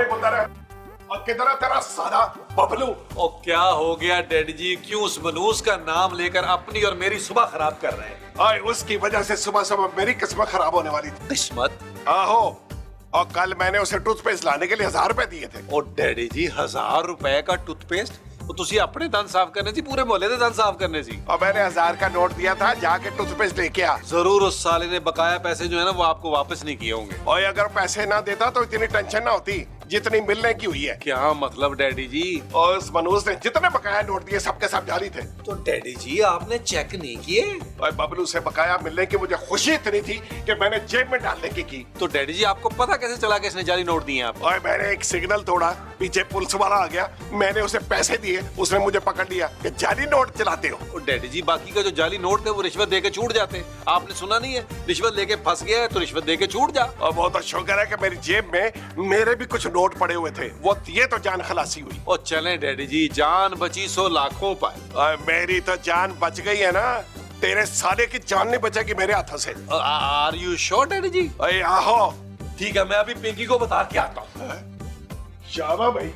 नोबी पुत्र है। और किधर है तेरा सारा बबलू? और क्या हो गया डैडी जी, क्यों उस मनूस का नाम लेकर अपनी और मेरी सुबह खराब कर रहे हैं? आए उसकी वजह से सुबह सुबह मेरी किस्मत खराब होने वाली थी। किस्मत? आहो, और कल मैंने उसे टूथपेस्ट लाने के लिए 1000 रुपए दिए थे। और डैडी जी 1000 रुपए का टूथपेस्ट? तो तुसी अपने दंत साफ करने सी, पूरे मोहल्ले दे दंत साफ करने सी। और मैंने 1000 का नोट दिया था, जाके टूथपेस्ट लेके आ। जरूर उस साले ने बकाया पैसे जो है ना वो आपको वापस नहीं किए होंगे। और अगर पैसे ना देता तो इतनी टेंशन ना होती जितनी मिलने की हुई है। क्या मतलब डैडी जी? और उस मनोज ने जितने बकाया नोट दिए सबके सब जाली थे। तो डैडी जी आपने चेक नहीं किए? और बबलू से बकाया मिलने की मुझे खुशी इतनी थी कि मैंने जेब में डालने की। तो डैडी जी आपको पता कैसे चला कि इसने जाली नोट दिए आप? और मैंने एक सिग्नल तोड़ा, पीछे पुलिस वाला आ गया, मैंने उसे पैसे दिए, उसने मुझे पकड़ लिया कि जाली नोट चलाते हो। और डैडी जी बाकी का जो जाली नोट थे वो रिश्वत देके छूट जाते। आपने सुना नहीं है, रिश्वत लेके फंस गया है तो रिश्वत देके छूट जा। और बहुत तो शुक्र है कि मेरी जेब में मेरे भी कुछ नोट पड़े हुए थे, वो दिए तो जान खलासी हुई। और चलें डैडी जी, जान बची 100 लाखों पर। और मेरी तो जान बच गई है ना, तेरे साले की जान नहीं बचेगी मेरे हाथों से। आर यू श्योर डैडी जी? अरे आहो। ठीक है, मैं अभी पिंकी को बता के आता हूँ। शाबा भाई।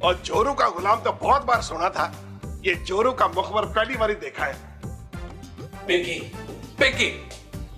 और चोरू का गुलाम तो बहुत बार सुना था, ये चोरू का मुखबर पहली बार ही देखा है। पिंकी, पिंकी,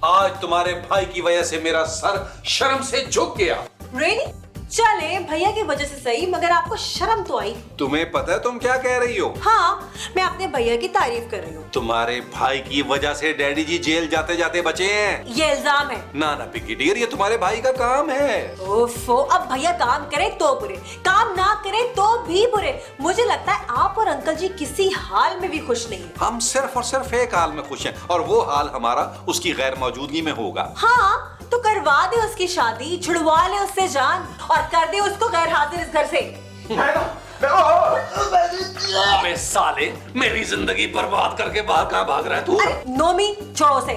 आज तुम्हारे भाई की वजह से मेरा सर शर्म से झुक गया। Really? चले भैया की वजह से सही, मगर आपको शर्म तो आई। तुम्हें पता है तुम क्या कह रही हो? हाँ, मैं अपने भैया की तारीफ कर रही हूँ। तुम्हारे भाई की वजह से डैडी जी जेल जाते जाते बचे हैं। ये इल्जाम है। ना ना पिंकी डियर, ये तुम्हारे भाई का काम है। ओफो, अब भैया काम करे तो बुरे, काम ना करे तो भी बुरे। मुझे लगता है आप और अंकल जी किसी हाल में भी खुश नहीं है। हम सिर्फ और सिर्फ एक हाल में खुश हैं, और वो हाल हमारा उसकी गैर मौजूदगी में होगा। हाँ, तो करवा दे उसकी शादी, छुड़वा ले उससे जान और कर दे उसको गैर हाजिर इस घर से। अबे साले, मेरी जिंदगी बर्बाद करके बाहर कहाँ भाग रहा है तू? अरे नोमी, छोड़ो उसे।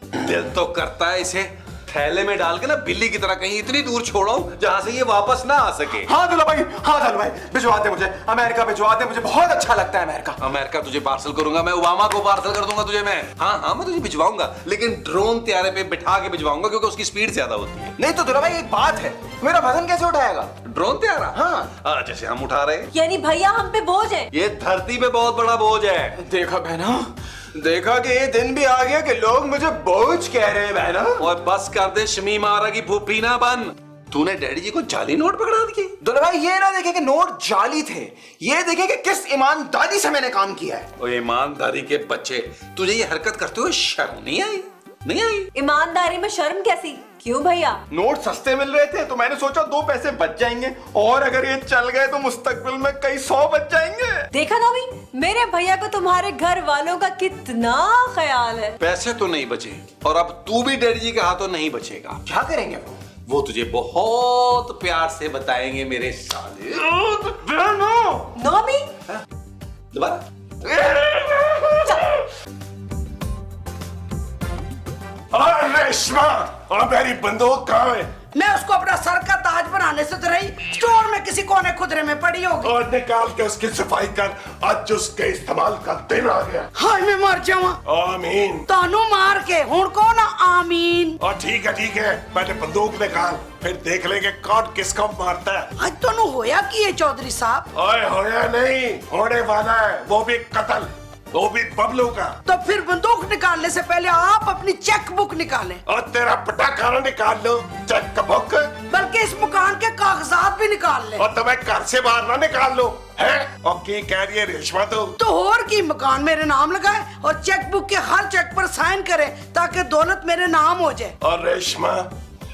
दिल तो करता है इसे थैले में डाल के ना बिल्ली की तरह कहीं इतनी दूर छोड़ो जहां से ये वापस ना आ सके। हाँ दुल्ला भाई, हाँ दुल्ला भाई, भिजवा दे मुझे अमेरिका, भिजवा दे, मुझे बहुत अच्छा लगता है अमेरिका। अमेरिका तुझे पार्सल करूंगा मैं, ओबामा को पार्सल कर दूंगा तुझे मैं। हाँ मैं तुझे भिजवाऊंगा, लेकिन ड्रोन त्यारे पे बिठा के भिजवाऊंगा क्योंकि उसकी स्पीड ज्यादा होती है। नहीं तो दुल्ला भाई एक बात है, मेरा वजन कैसे उठाएगा ड्रोन त्यारा? हाँ जैसे हम उठा रहे हैं। यानी भैया हम पे बोझ है। ये धरती पे बहुत बड़ा बोझ है। देखा बहना, देखा कि ये दिन भी आ गया कि लोग मुझे बोझ कह रहे हैं बहना। और बस कर दे शमी मारा की फूफी ना बन। तूने डैडी जी को जाली नोट पकड़ा दिए। दुल्ला भाई ये ना देखे कि नोट जाली थे, ये देखे कि किस ईमानदारी से मैंने काम किया है। और ईमानदारी के बच्चे, तुझे ये हरकत करते हुए शर्म नहीं आई? नहीं आई? ईमानदारी में शर्म कैसी? क्यों भैया? नोट सस्ते मिल रहे थे तो मैंने सोचा 2 पैसे बच जाएंगे, और अगर ये चल गए तो मुस्तकबिल में कई 100 बच जाएंगे। देखा ना भी, मेरे भैया को तुम्हारे घर वालों का कितना ख्याल है। पैसे तो नहीं बचे, और अब तू भी डैडी जी के हाथों नहीं बचेगा। क्या करेंगे वो तुझे बहुत प्यार से बताएंगे मेरे साले। नोमी, दोबारा? रेशमा, और मेरी बंदूक कहाँ है? मैं उसको अपना सर का ताज बनाने से तो रही, स्टोर में किसी कोने खुदरे में पड़ी होगी। और निकाल के उसकी सफाई कर, आज उसके इस्तेमाल का दिन आ गया। हाय मैं मर जाऊँ। आमीन। तानू मार के हुण को ना आमीन। और ठीक है, पहले बंदूक निकाल, फिर देख लेंगे कौन किसको मारता है। आज तो होया कि ये चौधरी साहब? ओए होया नहीं, होने वाला है, वो भी कत्ल, वो भी बबलू का। तो फिर बंदूक निकालने से पहले आप अपनी चेक बुक निकालें। और तेरा पटाखा निकाल लो, चेक बुक, बल्कि इस मकान के कागजात भी निकाल लें। और तुम्हें घर से बाहर ना निकाल लो है। और की कह रही है रेशमा? तो और की मकान मेरे नाम लगाए और चेक बुक के हर चेक पर साइन करे ताकि दौलत मेरे नाम हो जाए। और रेशमा,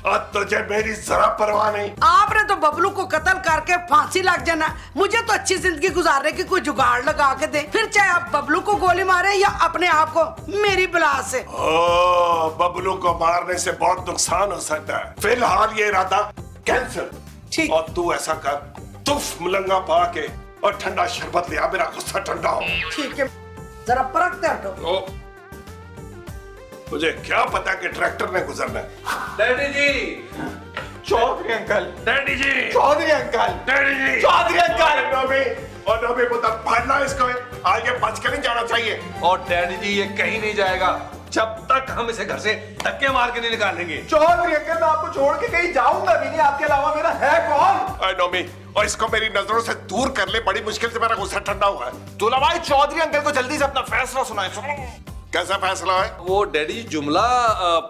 और तुझे मेरी जरा परवाह नहीं। आपने तो बबलू को कत्ल करके फांसी लग जाना, मुझे तो अच्छी जिंदगी गुजारने की कोई जुगाड़ लगा के दे, फिर चाहे आप बबलू को गोली मारे या अपने आप को मेरी बला से। ओ, बबलू को मारने से बहुत नुकसान हो सकता है, फिलहाल ये इरादा कैंसिल। ठीक। और तू ऐसा कर, तुफ मुलंगा पा के और ठंडा शरबत लिया, मेरा गुस्सा ठंडा हो। ठीक है, जरा परखते हटो। मुझे क्या पता कि ट्रैक्टर ने गुजरना है। डैडी जी, चौधरी अंकल, डैडी जी, चौधरी अंकल, डैडी जी, चौधरी अंकल। और नोबी पुत्र, पढ़ना इसको, आगे बच के नहीं जाना चाहिए। और डैडी जी ये कहीं नहीं जाएगा जब तक हम इसे घर से धक्के मार के नहीं निकालेंगे। चौधरी अंकल, मैं आपको छोड़ के कहीं जाऊंगा भी नहीं, आपके अलावा मेरा है कौन? नोमी, और इसको मेरी नजरों से दूर कर ले, बड़ी मुश्किल से मेरा गुस्सा ठंडा हुआ है। दूल्हा भाई चौधरी अंकल को जल्दी से अपना फैसला सुनाए। कैसा फैसला है? वो डैडी जी जुमला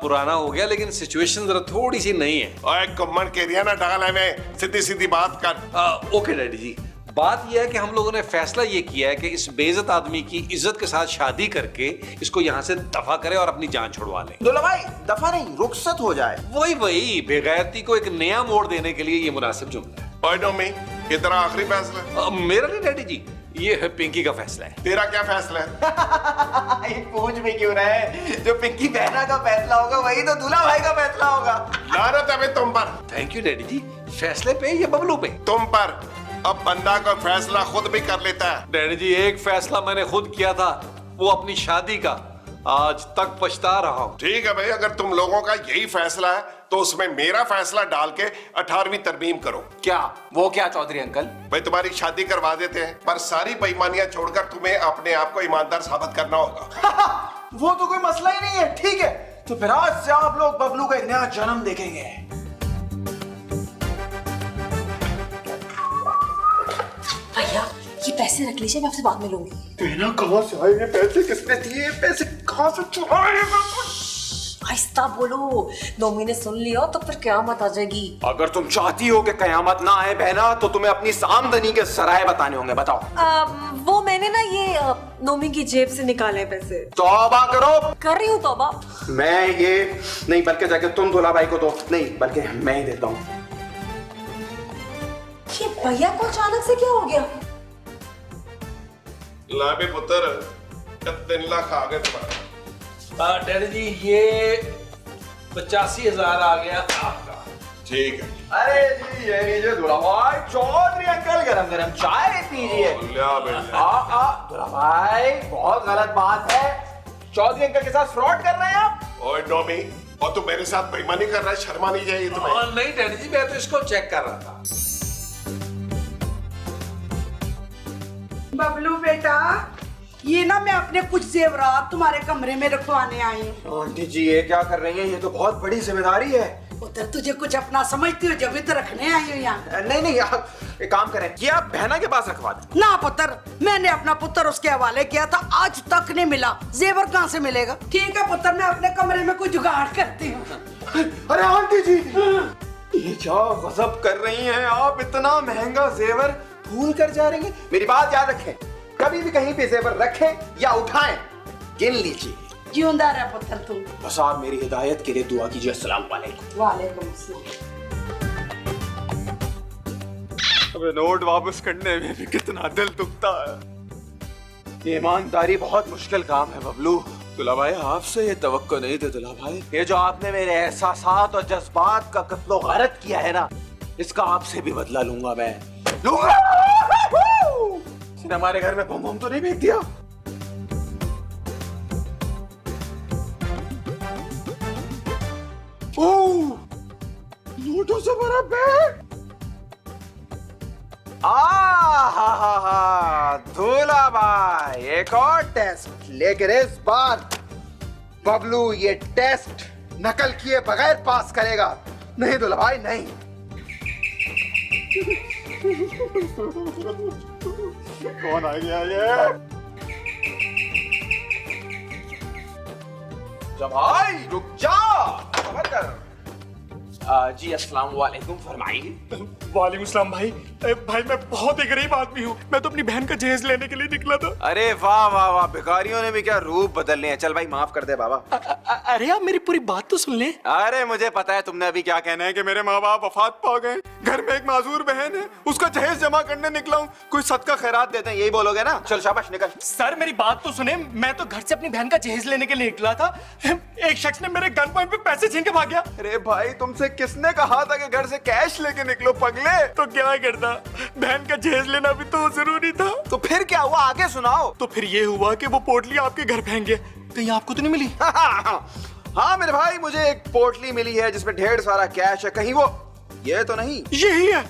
पुराना हो गया, लेकिन सिचुएशन जरा थोड़ी सी नई है। ओए गुम्मन के रिया ना डाल है, में सीधी सीधी बात कर। ओके डैडी जी, बात यह है कि हम लोगों ने फैसला ये किया है कि इस बेइज्जत आदमी की इज्जत के साथ शादी करके इसको यहाँ से दफा करें और अपनी जान छुड़वा लें। दूल्हा भाई दफा नहीं, रुखसत हो जाए। वही बेगैरती को एक नया मोड़ देने के लिए ये मुनासिब जुमला है। ओए नोमी, ये तेरा आखिरी फैसला है? मेरा नहीं डैडी जी, ये है पिंकी का फैसला है। तेरा क्या फैसला है? ये पूछ भी क्यों रहे? जो पिंकी बहना का फैसला होगा वही तो दूल्हा भाई का फैसला होगा। लानत है बे तुम पर। थैंक यू डैडी जी। फैसले पे या बबलू पे? तुम पर। अब बंदा का फैसला खुद भी कर लेता है। डैडी जी, एक फैसला मैंने खुद किया था, वो अपनी शादी का। आज तक पछता रहा हूँ। ठीक है भाई, अगर तुम लोगों का यही फैसला है तो उसमें मेरा फैसला डाल के 18वीं तरमीम करो। क्या? वो क्या चौधरी अंकल? भाई तुम्हारी शादी करवा देते हैं, पर सारी बेईमानियां छोड़कर तुम्हें अपने आप को ईमानदार साबित करना होगा। वो तो कोई मसला ही नहीं है। ठीक है, तो फिर आज से आप लोग बबलू का एक नया जन्म देखेंगे। भैया ये पैसे रख लीजिए, मैं आपसे बाद में लूंगी। तेना कहाँ से आए ये पैसे? किसने दिए? पैसे कहाँ से चुराए? आहिस्ता बोलो, नोमी ने सुन लिया तो फिर क़यामत आ जाएगी। अगर तुम चाहती हो कि कयामत ना आए बहना, तो तुम्हें अपनी आमदनी के सराय बताने होंगे। बताओ। वो मैंने ना ये नोमी की जेब से निकाले पैसे। तौबा करो। कर रही हूँ तौबा। मैं ये नहीं, बल्कि जाके तुम दूल्हा भाई को दो। नहीं, बल्कि मैं ही देता हूँ। ये भैया को अचानक से क्या हो गया? ला बे पुत्र, 3 लाख आ गए तुम्हारे। डैडी जी, ये 85,000 आ गया आपका। ठीक है। अरे जी ये लीजिए दूल्हा भाई। चौधरी अंकल गरम गरम चाय पीजिए। दूल्हा भाई बहुत गलत बात है, चौधरी अंकल के साथ फ्रॉड कर रहे हैं आप। ओए नोमी, और तू मेरे साथ बेईमानी कर रहा है, शर्मा नहीं चाहिए तुम्हें? नहीं डैडी जी, मैं तो इसको चेक कर रहा था। बबलू बेटा, ये ना मैं अपने कुछ जेवरात तुम्हारे कमरे में रखवाने आई हूँ। आंटी जी ये क्या कर रही हैं? ये तो बहुत बड़ी जिम्मेदारी है। पुत्र तुझे कुछ अपना समझती हो, जब भी तो रखने आई हूँ यहाँ। नहीं नहीं, आप एक काम करें, ये आप बहना के पास रखवा दें। ना पुत्र, मैंने अपना पुत्र उसके हवाले किया था, आज तक नहीं मिला। जेवर कहाँ से मिलेगा? ठीक है पुत्र, मैं अपने कमरे में कुछ जुगाड़ करती हूँ। अरे आंटी जी, ये क्या गजब कर रही हैं आप? इतना महंगा जेवर भूल कर जा रही हैं। मेरी बात याद रखें, कभी भी कहीं पे जेवर रखें या उठाएं, गिन लीजिए। जिंदा रह पुत्र तू। बस आप मेरी हिदायत के लिए दुआ कीजिए। अस्सलाम वालेकुम। वालेकुम अस्सलाम। अबे नोट वापस करने में भी कितना दिल दुखता है। ईमानदारी बहुत मुश्किल काम है बबलू। दुल्हा भाई आपसे ये तवक्को नहीं थी दुल्हा भाई। ये जो आपने मेरे एहसासात और जज्बात का कत्लो गारत किया है ना, इसका आपसे भी बदला लूंगा मैं। लूंगा। हमारे घर में बम तो नहीं फेंक दिया? ओह, नोटों से भरा बैग। दूल्हा भाई एक और टेस्ट, लेकिन इस बार बबलू ये टेस्ट नकल किए बगैर पास करेगा। नहीं दूल्हा भाई नहीं। कौन आ गया ये? जमाई रुक जा। सबर कर। जी अस्सलाम वालेकुम, फरमाइए। वालेकुम सलाम भाई। भाई मैं बहुत ही गरीब आदमी हूँ, मैं तो अपनी बहन का जहेज लेने के लिए निकला था। अरे वाह वाह वाह, भिखारियों ने भी क्या रूप बदल लिए हैं। चल भाई माफ कर दे बाबा। अरे आप मेरी पूरी बात तो सुन ले। अरे मुझे पता है तुमने अभी क्या कहना है कि मेरे माँ बाप वफात पा गए, घर में एक माजूर बहन है, उसका जहेज जमा करने निकला हूँ, कोई सदका खैरात देते हैं, यही बोलोगे ना? चल शाबाश निकल। सर मेरी बात तो सुने, मैं तो घर से अपनी बहन का जहेज लेने के लिए निकला था, एक शख्स ने मेरे गन पॉइंट पे पैसे छीन के भाग गया। अरे भाई तुमसे किसने कहा था कि घर से कैश लेके निकलो पगले? तो क्या करता, बहन का जहेज लेना भी तो जरूरी था। तो फिर क्या हुआ, आगे सुनाओ। तो फिर ये हुआ कि वो पोटली आपके घर फेंक गए, कहीं आपको तो नहीं मिली? हाँ मेरे भाई, मुझे एक पोटली मिली है जिसमें ढेर सारा कैश है, कहीं वो ये तो नहीं? यही है,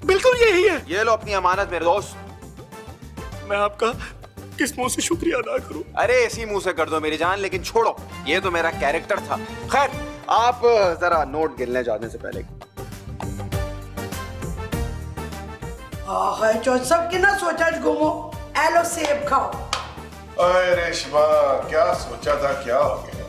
बिल्कुल यही है। ये लो अपनी अमानत मेरे दोस्त। मैं आपका किस मुंह से शुक्रिया अदा करूं? अरे इसी मुंह से कर दो मेरी जान, लेकिन छोड़ो, ये तो मेरा कैरेक्टर था। खैर आप जरा नोट गिनने जाने से पहले हाँ जो सबकी ना सोचा घूमो एलो सेब खाओ। अरे रेशमा, क्या सोचा था, क्या हो गया?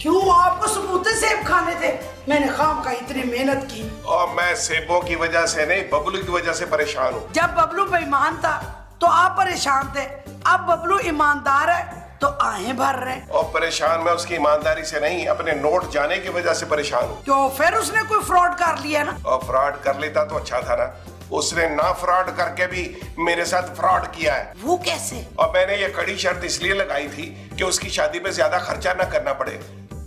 क्यों आपको सबूते सेब खाने थे? मैंने खाम का इतनी मेहनत की। और मैं सेबों की वजह से नहीं, बबलू की वजह से परेशान हूँ। जब बबलू बेईमान था तो आप परेशान थे, अब बबलू ईमानदार है तो आहें भर रहे हैं। और परेशान मैं उसकी ईमानदारी से नहीं, अपने नोट जाने की वजह से परेशान हूँ। क्यों फिर उसने कोई फ्रॉड कर लिया ना? और फ्रॉड कर लेता तो अच्छा था ना। उसने ना फ्रॉड करके भी मेरे साथ फ्रॉड किया है। वो कैसे? और मैंने ये कड़ी शर्त इसलिए लगाई थी कि उसकी शादी पे ज्यादा खर्चा ना करना पड़े,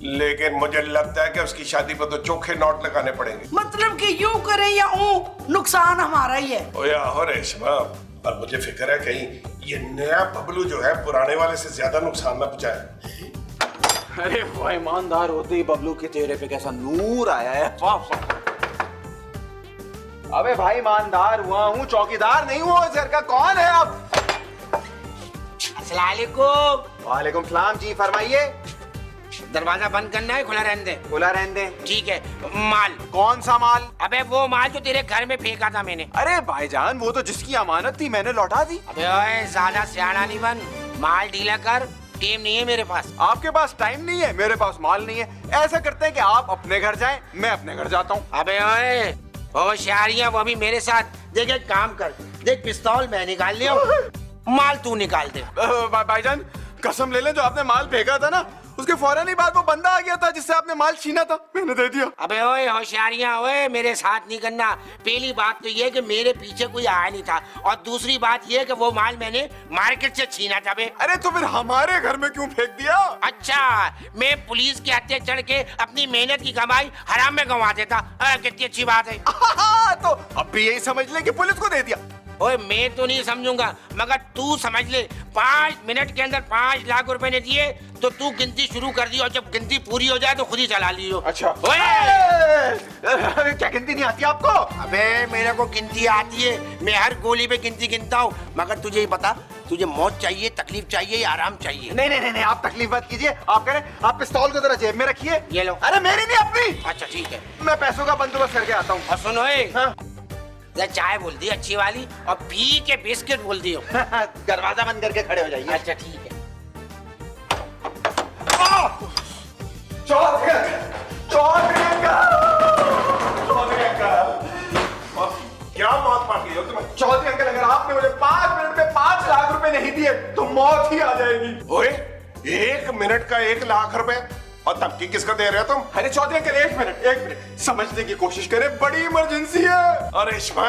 लेकिन मुझे लगता है कि उसकी शादी पर तो चोखे नोट लगाने पड़ेंगे। मतलब कि यूं करें या ऊं, नुकसान हमारा ही है। ओ या हो रेशमा, और मुझे फिक्र है कहीं ये नया बबलू जो है पुराने वाले से ज्यादा नुकसान ना पहुंचाए। अरे वो ईमानदार होते ही बबलू के चेहरे पे कैसा नूर आया है। वाह वाह। अबे भाई ईमानदार हुआ हूँ, चौकीदार नहीं हुआ इस घर का। कौन है आप? अस्सलामुअलैकुम। वालेकुम सलाम जी, फरमाइए। दरवाजा बंद करना है खुला रहने दे? खुला रहने दे। ठीक है। माल? कौन सा माल? अबे वो माल जो तेरे घर में फेंका था मैंने। अरे भाईजान, वो तो जिसकी अमानत थी मैंने लौटा दी। अबे ओए ज्यादा सियाना नहीं बन, माल ढीला कर, टाइम नहीं है मेरे पास। आपके पास टाइम नहीं है, मेरे पास माल नहीं है। ऐसा करते हैं कि आप अपने घर जाएं, मैं अपने घर जाता हूँ। अबे ओए होशियारियां वो भी मेरे साथ। देख एक काम कर, देख पिस्तौल मैं निकाल लिया हूं, माल तू निकाल दे। भाईजान कसम ले लें, जो आपने माल फेंका था ना उसके फौरन ही बाद वो बंदा आ गया था जिससे आपने माल छीना था, मैंने दे दिया। अबे ओए होशियारियां ओए मेरे साथ नहीं करना। पहली बात तो ये कि मेरे पीछे कोई आया नहीं था, और दूसरी बात ये कि वो माल मैंने मार्केट से छीना था बे। अरे तो फिर हमारे घर में क्यों फेंक दिया? अच्छा, मैं पुलिस के हत्थे चढ़ के अपनी मेहनत की कमाई हराम में गंवा देता। कितनी अच्छी बात है। तो अब भी यही समझ ले कि पुलिस को दे दिया। ओए मैं तो नहीं समझूंगा, मगर तू समझ ले। 5 मिनट के अंदर 5 लाख रुपए ने दिए तो तू गिनती शुरू कर दी, और जब गिनती पूरी हो जाए तो खुद ही चला लियो। अच्छा। ओए अरे क्या गिनती नहीं आती आपको? अबे मेरे को गिनती आती है, मैं हर गोली पे गिनती गिनता हूँ। मगर तुझे ही बता, तुझे मौत चाहिए, तकलीफ चाहिए या आराम चाहिए? नहीं नहीं नहीं, आप तकलीफ मत कीजिए। आप करें, आप पिस्तौल को जरा जेब में रखिए। ये लो। अरे मेरी नहीं, अपनी। अच्छा ठीक है, मैं पैसों का बंदोबस्त करके आता हूँ। और सुनो हाँ? चाय बोल दी अच्छी वाली, और पी के बिस्किट बोल दियो। दरवाजा बंद करके खड़े हो जाइए। अच्छा ठीक है। क्या मौत पा गई हो तुम्हें? चौधरी अंकल, अगर आपने मुझे 5 मिनट में 5 लाख रुपए नहीं दिए तो मौत ही आ जाएगी। ओए, 1 मिनट का 1 लाख रुपए, और धमकी किसको दे रहे हो तुम? अरे चौधरी अंकल, एक मिनट समझने की कोशिश करें, बड़ी इमरजेंसी है। अरे रेशमा,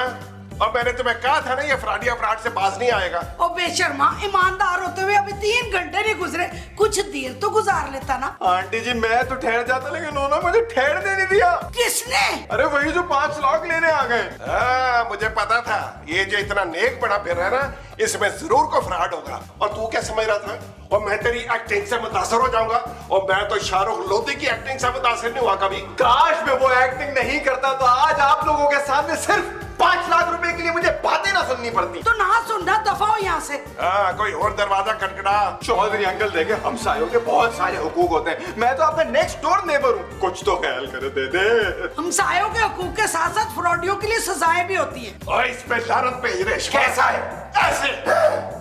और मैंने तुम्हें कहा था ना ये फ्रॉडिया फ्रॉड से बाज नहीं आएगा। ओ बेशर्मा, ईमानदार होते हुए अभी 3 घंटे नहीं गुजरे, कुछ देर तो गुजार लेता ना। आंटी जी मैं तो ठहर जाता, लेकिन उन्होंने मुझे ठहरने नहीं दिया। किसने? अरे वही जो 5 लाख लेने आ गए। हाँ, मुझे पता था ये जो इतना नेक बड़ा फिर रहा है ना, इसमें जरूर को फ्रॉड होगा। और तू क्या समझ रहा था? और मैं तेरी एक्टिंग से मुतासर हो जाऊंगा, और मैं तो शाहरुख लोधी की एक्टिंग से मुतासर नहीं हुआ कभी। काश मैं वो एक्टिंग नहीं करता तो आज आप लोगों के सामने सिर्फ 5 लाख रुपए के लिए मुझे बातें ना सुननी पड़ती। तो ना सुनना, दफा हो यहाँ से। हाँ, कोई और दरवाजा खटखटा। चौधरी अंकल देखे, हम सायों के बहुत सारे हुकूक होते हैं। मैं तो आपका नेक्स्ट डोर नेबर हूँ, कुछ तो ख्याल करे दे दे। हमसायों के हकूक के साथ साथ फ्रॉडियों के लिए सजाएं भी होती है। और इस पे लानत पे ही रेशमा। कैसा है? ऐसे।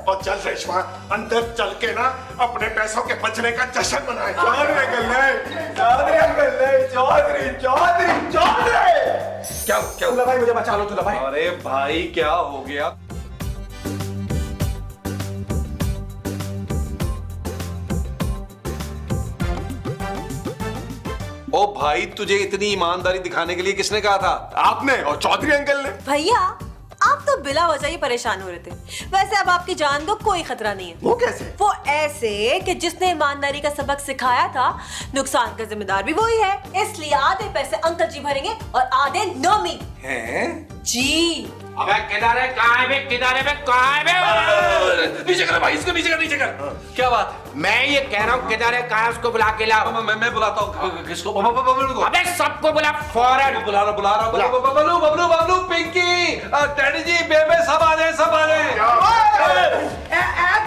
और चल रेशमा, अंदर चल के ना अपने पैसों के बचने का जश्न मनाए। चौधरी अंकल नहीं, चौधरी अंकल नहीं, चौधरी चौधरी चौधरी। क्या तुला भाई मुझे बचा लो, तुला भाई। अरे भाई क्या हो गया? ओ भाई, तुझे इतनी ईमानदारी दिखाने के लिए किसने कहा था? आपने और चौधरी अंकल ने। भैया आप तो बिला वजह ही परेशान हो रहे थे। वैसे अब आपकी जान को कोई खतरा नहीं है। वो कैसे? वो ऐसे कि जिसने ईमानदारी का सबक सिखाया था, नुकसान का जिम्मेदार भी वही है। इसलिए आधे पैसे अंकल जी भरेंगे और आधे नोमी। हैं? जी। अबे किधर है, कहाँ है बे, किधर है बे, कहाँ है बे? नीचे कर भाई, इसको नीचे कर, नीचे कर। क्या बात है? मैं ये कह रहा हूँ किधर है, कहाँ है, उसको बुला के लाओ। मैं बुलाता हूँ। किसको? बबलू को। अबे सबको बुला फौरन। बुला रहा बबलू बबलू बबलू, पिंकी, टेडी जी, बेबे, सब आ जाए, सब आ जाए।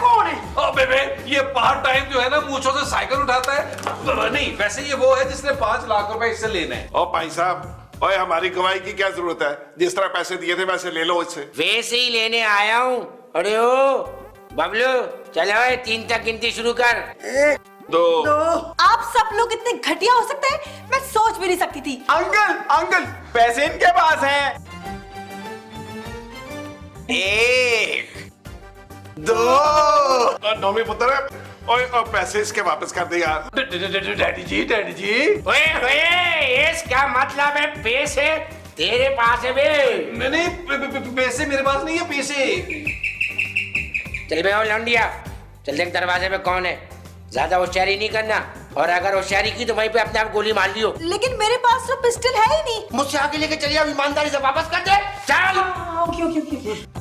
कौन है? ओ बेबे, ये पार्ट टाइम जो है ना, मूंछों से साइकिल उठाता है। नहीं, वैसे ये वो है जिसने 5 लाख रुपए इससे लेने हैं। ओ भाई साहब, ओए हमारी गवाही की क्या जरूरत है? जिस तरह पैसे दिए थे वैसे ले लो इससे। वैसे ही लेने आया हूँ। अरे ओ बबलू चलो 3 तक गिनती शुरू कर। 2 आप सब लोग इतने घटिया हो सकते हैं, मैं सोच भी नहीं सकती थी। अंकल अंकल पैसे इनके पास हैं। 1 2 नौमी पुत्र ओए पैसे इसके वापस कर दे यार। डैडी जी ओए ओए इसका मतलब है पैसे तेरे पास है बे। नहीं पैसे मेरे पास नहीं है पैसे। चल बे ओ लौंडिया चल देख दरवाजे पे कौन है। ज्यादा होशियारी नहीं करना और अगर होशियारी की तो वहीं पे अपने आप गोली मार लियो। लेकिन मेरे पास तो पिस्टल है ही नहीं। मुझसे आगे लेके चलिए अब ईमानदारी से वापस कर दे। चल ओके।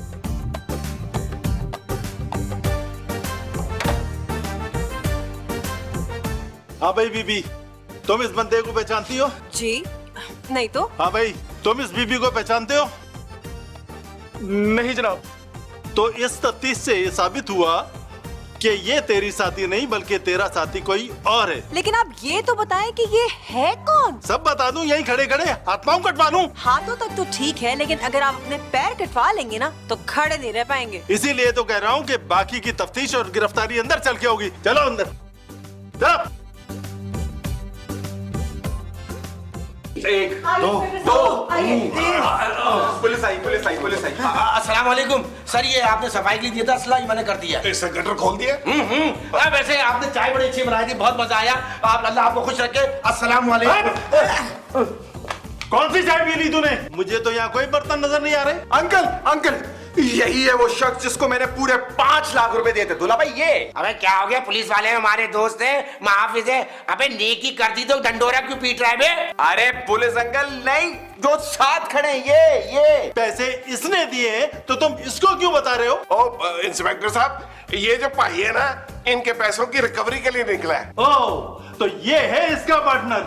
हाँ भाई बीबी, तुम इस बंदे को पहचानती हो? जी नहीं तो। हाँ भाई, तुम इस बीबी को पहचानते हो? नहीं जनाब। तो इस तफ्तीश से ये साबित हुआ कि ये तेरी साथी नहीं बल्कि तेरा साथी कोई और है। लेकिन आप ये तो बताएं कि ये है कौन? सब बता दूं यहीं खड़े खड़े हाथ पांव कटवा लूं? हाथों तक तो ठीक है, लेकिन अगर आप अपने पैर कटवा लेंगे ना तो खड़े नहीं रह पाएंगे। इसीलिए तो कह रहा हूँ कि बाकी की तफ्तीश और गिरफ्तारी अंदर चल के होगी। चलो अंदर चलो। 1 2 पुलिस आई। अस्सलाम वालेकुम सर, ये आपने सफाई के लिए दिया था असला, ये मैंने कर दिया। इससे गटर खोल दिए। वैसे आपने चाय बड़ी अच्छी बनाई थी, बहुत मजा आया। आप अल्लाह आपको खुश रखे। अस्सलाम वालेकुम। कौन सी चाय पी ली तूने? मुझे तो यहाँ कोई बर्तन नजर नहीं आ रहे। अंकल यही है वो शख्स जिसको मैंने पूरे 5 लाख रुपए दिए थे। दूल्हा भाई ये। अबे क्या हो गया, पुलिस वाले हमारे दोस्त हैं, मुहाफिज है। अबे नेकी कर दी तो डंडोरा क्यों पीट रहा है बे? अरे पुलिस अंकल नहीं, जो साथ खड़े हैं ये पैसे इसने दिए हैं तो तुम इसको क्यों बता रहे हो? ओ इंस्पेक्टर साहब, ये जो भाई है ना, इनके पैसों की रिकवरी के लिए निकला है। ओह, तो ये है इसका पार्टनर।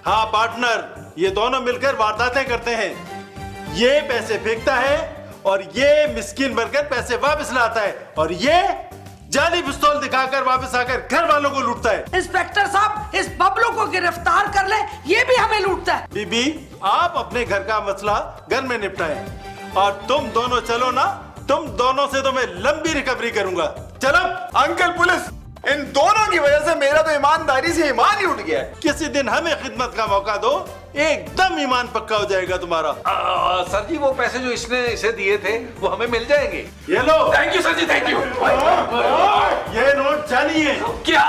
हाँ पार्टनर, ये दोनों मिलकर वारदातें करते हैं। ये पैसे फेंकता है और ये मिस्किन बनकर पैसे वापस लाता है, और ये जाली पिस्तौल दिखाकर वापस आकर घर वालों को लूटता है। इंस्पेक्टर साहब इस बबलू को गिरफ्तार कर ले, ये भी हमें लूटता है। बीबी, आप अपने घर का मसला घर में निपटाएं और तुम दोनों चलो ना, तुम दोनों से तो मैं लंबी रिकवरी करूंगा। चलो। अंकल पुलिस, इन दोनों की वजह से मेरा तो ईमानदारी से ईमान ही उठ गया है। किसी दिन हमें खिदमत का मौका दो, एकदम ईमान पक्का हो जाएगा तुम्हारा। सर जी वो पैसे जो इसने इसे दिए थे वो हमें मिल जाएंगे। ये लो। Thank you sir ji, thank you. ये नोट जाली है। क्या?